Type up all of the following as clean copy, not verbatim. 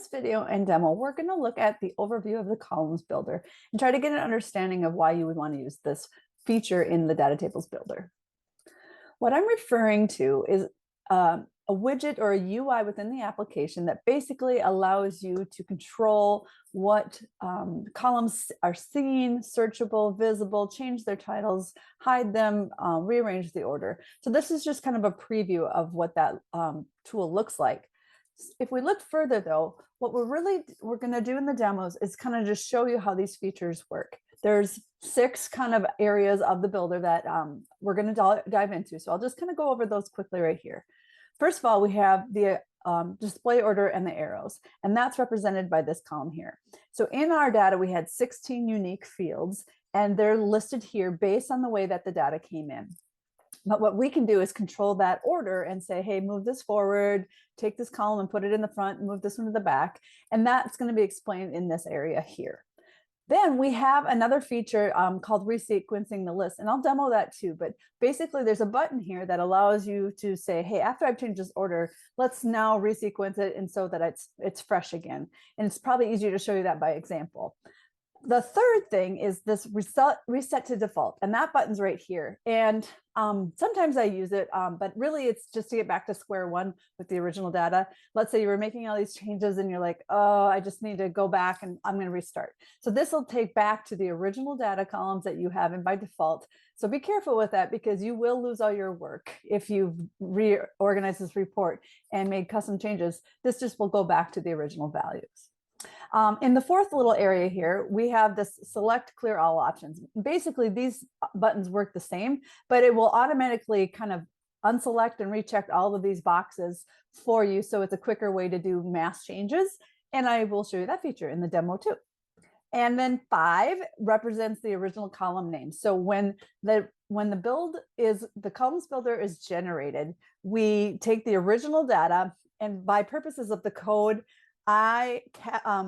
this video and demo, we're going to look at the overview of the columns builder and try to get an understanding of why you would want to use this feature in the DataTables builder. What I'm referring to is a widget or a UI within the application that basically allows you to control what columns are seen, searchable, visible, change their titles, hide them, rearrange the order. So this is just kind of a preview of what that tool looks like. If we look further though, what we're going to do in the demos is kind of just show you how these features work. There's 6 kind of areas of the builder that we're going to dive into. So I'll just kind of go over those quickly right here. First of all, we have the display order and the arrows, and that's represented by this column here. So in our data, we had 16 unique fields, and they're listed here based on the way that the data came in. But what we can do is control that order and say, hey, move this forward, take this column and put it in the front, move this one to the back. And that's going to be explained in this area here. Then we have another feature called resequencing the list, and I'll demo that too. But basically there's a button here that allows you to say, hey, after I've changed this order, let's now resequence it and so that it's fresh again. And it's probably easier to show you that by example. The third thing is this reset to default, and that button's right here. And sometimes I use it, but really it's just to get back to square one with the original data. Let's say you were making all these changes and you're like, oh, I just need to go back and I'm going to restart. So this will take back to the original data columns that you have in by default. So be careful with that because you will lose all your work if you've reorganized this report and made custom changes. This just will go back to the original values. In the fourth little area here, we have this select clear all options. Basically, these buttons work the same, but it will automatically kind of unselect and recheck all of these boxes for you. So it's a quicker way to do mass changes. And I will show you that feature in the demo too. And then 5 represents the original column name. So when the columns builder is generated, we take the original data, and by purposes of the code, I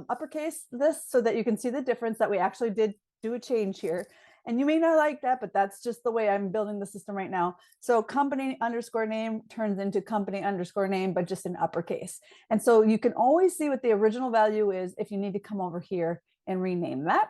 uppercase this so that you can see the difference that we actually did do a change here. And you may not like that, but that's just the way I'm building the system right now. So company underscore name turns into company underscore name, but just in uppercase. And so you can always see what the original value is if you need to come over here and rename that.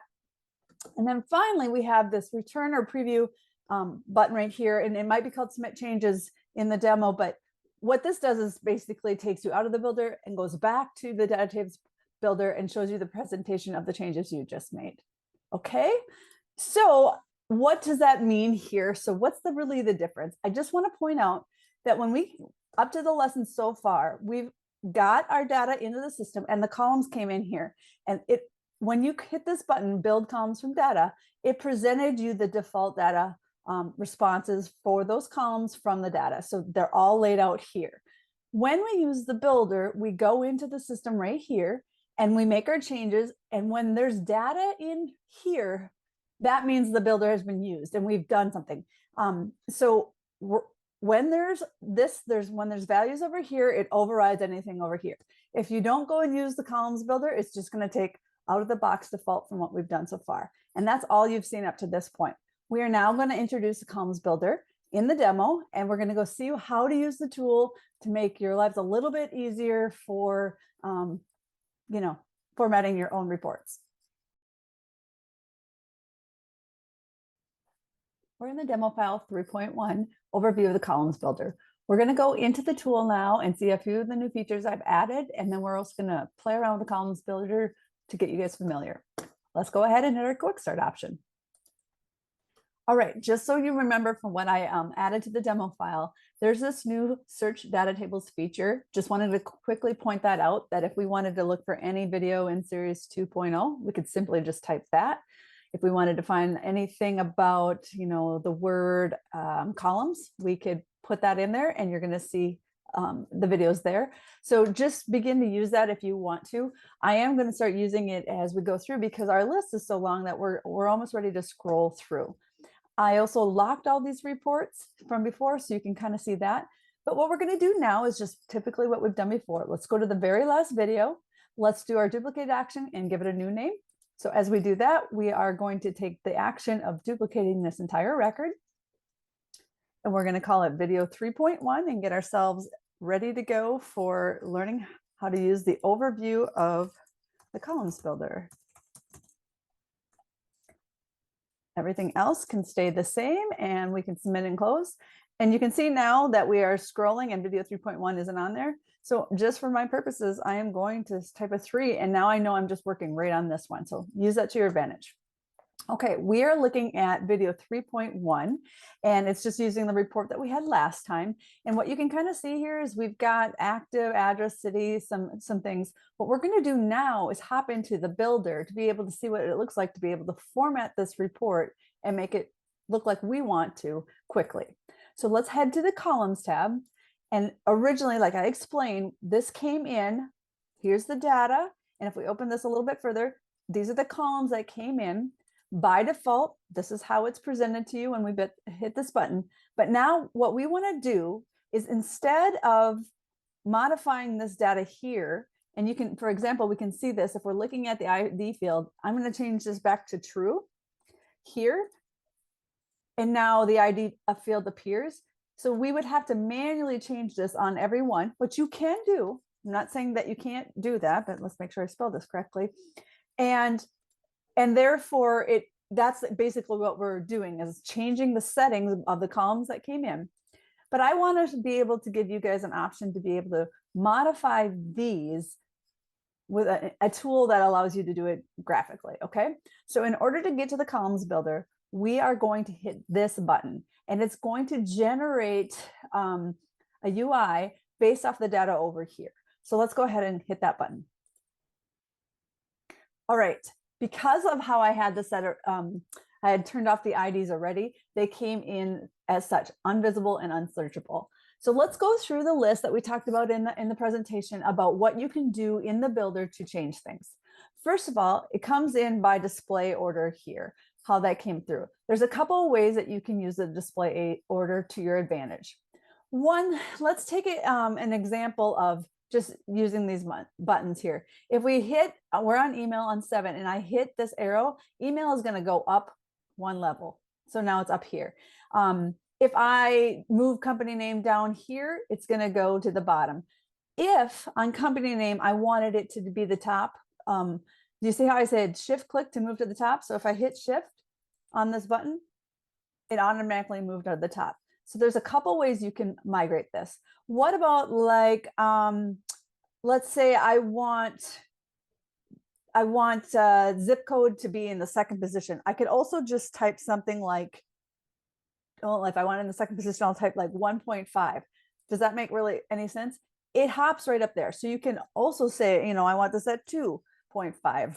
And then finally, we have this return or preview button right here, and it might be called submit changes in the demo, but what this does is basically takes you out of the builder and goes back to the DataTables builder and shows you the presentation of the changes you just made. Okay, so what does that mean here? So what's really the difference? I just want to point out that when we, up to the lesson so far, we've got our data into the system and the columns came in here. And when you hit this button, build columns from data, it presented you the default data responses for those columns from the data. So they're all laid out here. When we use the builder, we go into the system right here and we make our changes. And when there's data in here, that means the builder has been used and we've done something. When there's values over here, it overrides anything over here. If you don't go and use the columns builder, it's just going to take out of the box default from what we've done so far. And that's all you've seen up to this point. We are now going to introduce the columns builder in the demo, and we're going to go see how to use the tool to make your lives a little bit easier for, formatting your own reports. We're in the demo file 3.1, overview of the columns builder. We're going to go into the tool now and see a few of the new features I've added, and then we're also going to play around with the columns builder to get you guys familiar. Let's go ahead and hit our quick start option. All right, just so you remember from what I added to the demo file, there's this new search data tables feature. Just wanted to quickly point that out, that if we wanted to look for any video in series 2.0, we could simply just type that. If we wanted to find anything about, the word columns, we could put that in there and you're going to see the videos there. So just begin to use that if you want to. I am going to start using it as we go through because our list is so long that we're almost ready to scroll through. I also locked all these reports from before, so you can kind of see that. But what we're going to do now is just typically what we've done before. Let's go to the very last video. Let's do our duplicate action and give it a new name. So as we do that, we are going to take the action of duplicating this entire record. And we're going to call it video 3.1 and get ourselves ready to go for learning how to use the overview of the columns builder. Everything else can stay the same and we can submit and close. And you can see now that we are scrolling and video 3.1 isn't on there. So just for my purposes, I am going to type a 3 and now I know I'm just working right on this one. So use that to your advantage. Okay, we are looking at video 3.1 and it's just using the report that we had last time. And what you can kind of see here is we've got active, address, city, some things. What we're going to do now is hop into the builder to be able to see what it looks like to be able to format this report and make it look like we want to quickly. So let's head to the columns tab. And originally, like I explained, this came in, here's the data. And if we open this a little bit further, these are the columns that came in. By default, this is how it's presented to you when we hit this button. But now what we want to do is instead of modifying this data here, and you can, for example, we can see this if we're looking at the ID field, I'm going to change this back to true here. And now the ID field appears. So we would have to manually change this on every one, which you can do. I'm not saying that you can't do that, but let's make sure I spelled this correctly. And therefore, that's basically what we're doing is changing the settings of the columns that came in. But I want to be able to give you guys an option to be able to modify these with a tool that allows you to do it graphically, okay? So in order to get to the columns builder, we are going to hit this button and it's going to generate a UI based off the data over here. So let's go ahead and hit that button. All right. Because of how I had this set, I had turned off the IDs already, they came in as such, invisible and unsearchable. So let's go through the list that we talked about in the presentation about what you can do in the builder to change things. First of all, it comes in by display order here, how that came through. There's a couple of ways that you can use the display order to your advantage. One, let's take an example of just using these buttons here. If we hit, we're on email on 7 and I hit this arrow, email is going to go up one level. So now it's up here. If I move company name down here, it's going to go to the bottom. If on company name, I wanted it to be the top, do you see how I said shift click to move to the top? So if I hit shift on this button, it automatically moved to the top. So there's a couple ways you can migrate this. What about like, let's say I want zip code to be in the second position. I could also just type something like, well, if I want in the second position, I'll type like 1.5. Does that make really any sense? It hops right up there. So you can also say, you know, I want this at 2.5.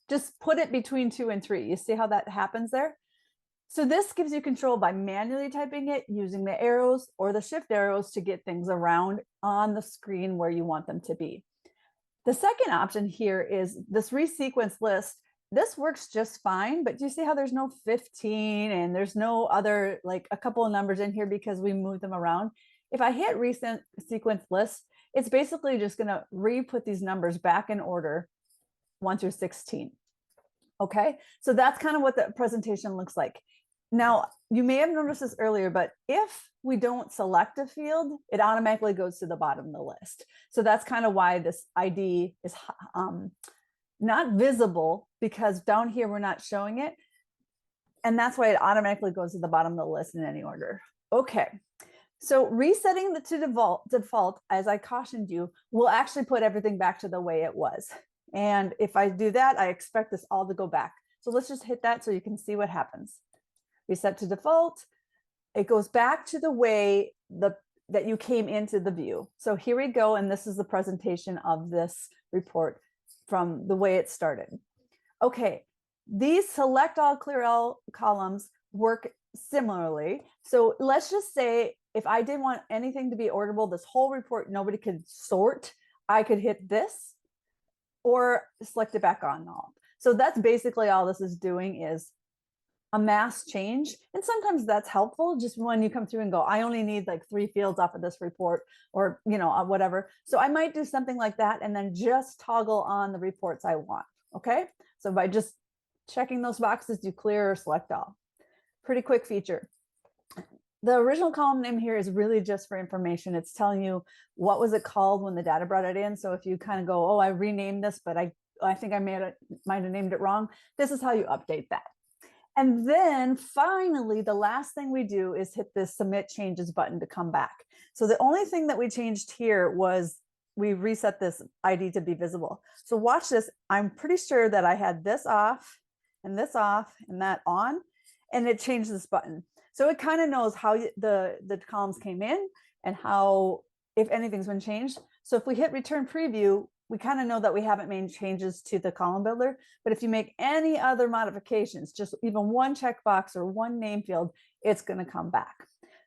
Just put it between 2 and 3. You see how that happens there? So this gives you control by manually typing it, using the arrows or the shift arrows to get things around on the screen where you want them to be. The second option here is this resequence list. This works just fine, but do you see how there's no 15 and there's no other, like a couple of numbers in here because we moved them around? If I hit recent sequence list, it's basically just going to re-put these numbers back in order 1 through 16. Okay, so that's kind of what the presentation looks like. Now, you may have noticed this earlier, but if we don't select a field, it automatically goes to the bottom of the list. So that's kind of why this ID is not visible, because down here we're not showing it. And that's why it automatically goes to the bottom of the list in any order. Okay, so resetting the to default, as I cautioned you, will actually put everything back to the way it was. And if I do that, I expect this all to go back. So let's just hit that so you can see what happens. Reset to default, it goes back to the way that you came into the view. So here we go, and this is the presentation of this report from the way it started. Okay, these select all, clear all columns work similarly. So let's just say if I didn't want anything to be orderable, this whole report, nobody could sort, I could hit this or select it back on all. So that's basically all this is doing, is a mass change. And sometimes that's helpful just when you come through and go, I only need like 3 fields off of this report, or, you know, whatever. So I might do something like that and then just toggle on the reports I want. Okay. So by just checking those boxes, do clear or select all. Pretty quick feature. the original column name here is really just for information. It's telling you what was it called when the data brought it in. So if you kind of go, oh, I renamed this, but I think I might have named it wrong. This is how you update that. And then finally, the last thing we do is hit this submit changes button to come back. So the only thing that we changed here was we reset this ID to be visible. So watch this. I'm pretty sure that I had this off and that on, and it changed this button. So it kind of knows how the columns came in and how, if anything's been changed. So if we hit return preview, we kind of know that we haven't made changes to the column builder. But if you make any other modifications, just even one checkbox or one name field, it's going to come back.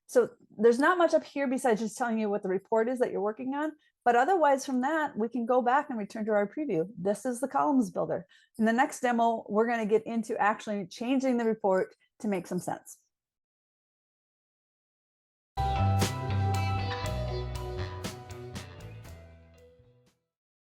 So there's not much up here besides just telling you what the report is that you're working on. But otherwise from that, we can go back and return to our preview. This is the columns builder. In the next demo, we're going to get into actually changing the report to make some sense.